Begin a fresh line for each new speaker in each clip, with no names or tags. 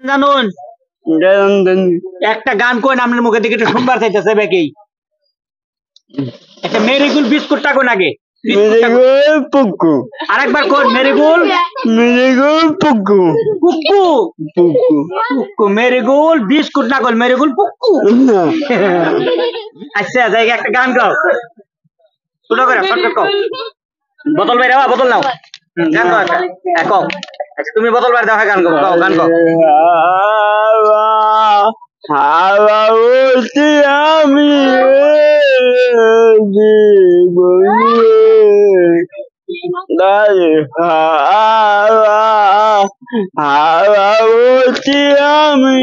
জানুন একটা গান কোন আপনার মুখে দিকে একটু শুনবার চাইতেছে বেকেই একটা মেরিগুল বিস্কুটটা কোন আগে
পুকু
আরেকবার কোন মেরিগুল
পুকু
পুক্কু
পুকু
পুক্কু মেরিগুল বিস্কুট না কোন মেরিগুল পুক্কু আচ্ছা জায়গা একটা গান গাও ছোট করে শর্টকাট কও বোতল বাইরে বোতল নাও গান গাও একটা কও আচ্ছা তুমি বোতল বাইরে দাও গান গাও গান গাও
হাওয়া উঠে আমি হাওয়া উঠে আমি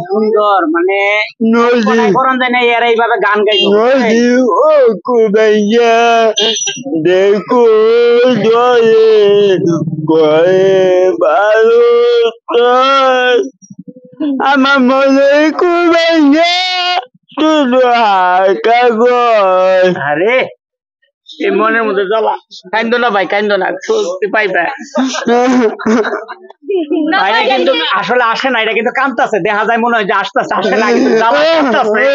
সুন্দর মানে
নদী
করন যায় না এর এইভাবে গান গাইবো
নদী ও কুবাইয়া দেখো জয়ে করে ভালো আমার মনে কুবাইয়া শুধু কাগজ
আরে এই মনের মধ্যে জ্বালা কান্দো না ভাই কান্দো না সত্যি পাইবা ভাইরা কিন্তু আসলে আসে না এটা কিন্তু কাঁদতেছে দেখা যায় মনে হয় যে আসতেছে আসে না কিন্তু জ্বালা কাঁদতেছে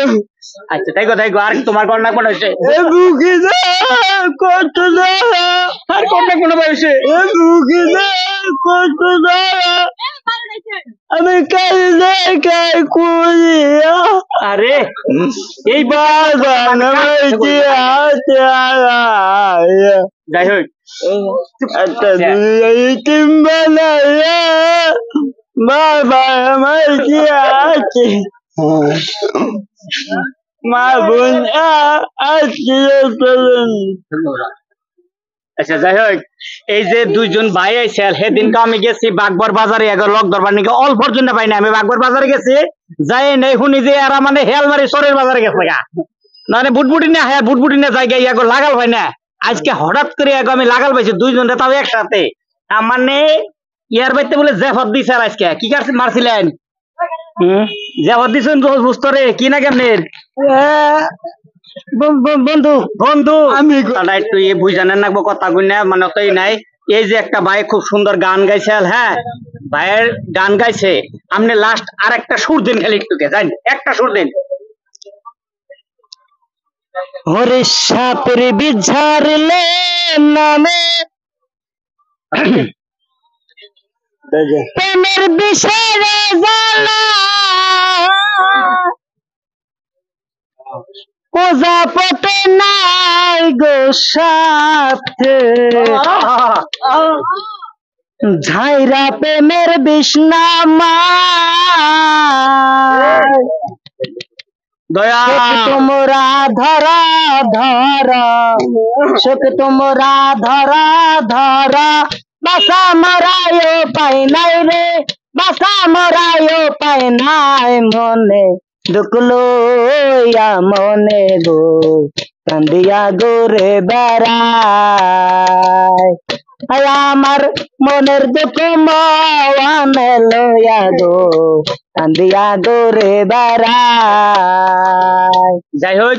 আচ্ছা তাই গো আর তোমার কন্যা কোন হয়েছে
বুকি কত
আর কন্যা কোন বয়সে
বুকি কত আমি কাল দেখাই করিয়া
আরে এই যাই হোক
একটা বাবা আমার কি আছে মা বোন
আচ্ছা যাই হোক এই যে দুইজন ভাই আইছে সেদিনকে আমি গেছি বাগবর বাজারে লক দরবার নিকে অল্পর জন্য পাই না আমি বাগবর বাজারে গেছি যাই নেই শুনি যে এরা মানে হেলমারি সরের বাজারে গেছে গা মানে বুটবুটি না হ্যাঁ বুটবুটি না জায়গায় ইয়াগো লাগাল ভাই না আজকে হঠাৎ করে আমি লাগাল পাইছি দুইজন তাও একসাথে মানে ইয়ার বাইতে বলে জেফত দিছে আর আজকে কি মারছিলেন জেফত দিছেন বুঝতো রে কি না কেমনের বন্ধু বন্ধু আমি একটু বুঝানেন না কথা কইনা মানে তাই নাই এই যে একটা ভাই খুব সুন্দর গান গাইছে হ্যাঁ ভাইয়ের গান গাইছে আপনি লাস্ট আর একটা সুর দিন খালি একটুকে জান একটা সুর দিন
হরে সাপের বিঝারলে নামে প্রেমের বিষয়ে জ্বালা প্রজাপতি নাই গো সাথে ঝাইরা প্রেমের বিষ্ণামা
দয়া
তোমরা ধরা ধরা শোক তোমরা ধরা ধরা বাসা মরায় পাই নাই রে বাসা মরায় পাই নাই মনে ঢুকলো মনে গো কান্দিয়া গোরে বেড়ায় আমার মনের দুঃখ মনে লইয়া গো কান্দিয়া গোরে বেড়ায়
যাই হোক